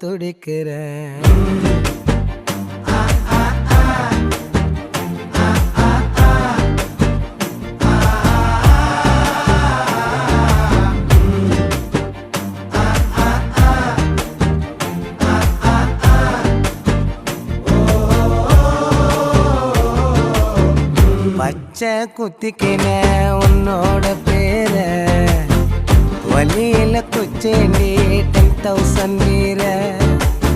துடிக்கிறேன். பச்சை குத்திக்கின உன்னோட பேர வலியில குச்சேண்டி 10,000 வீர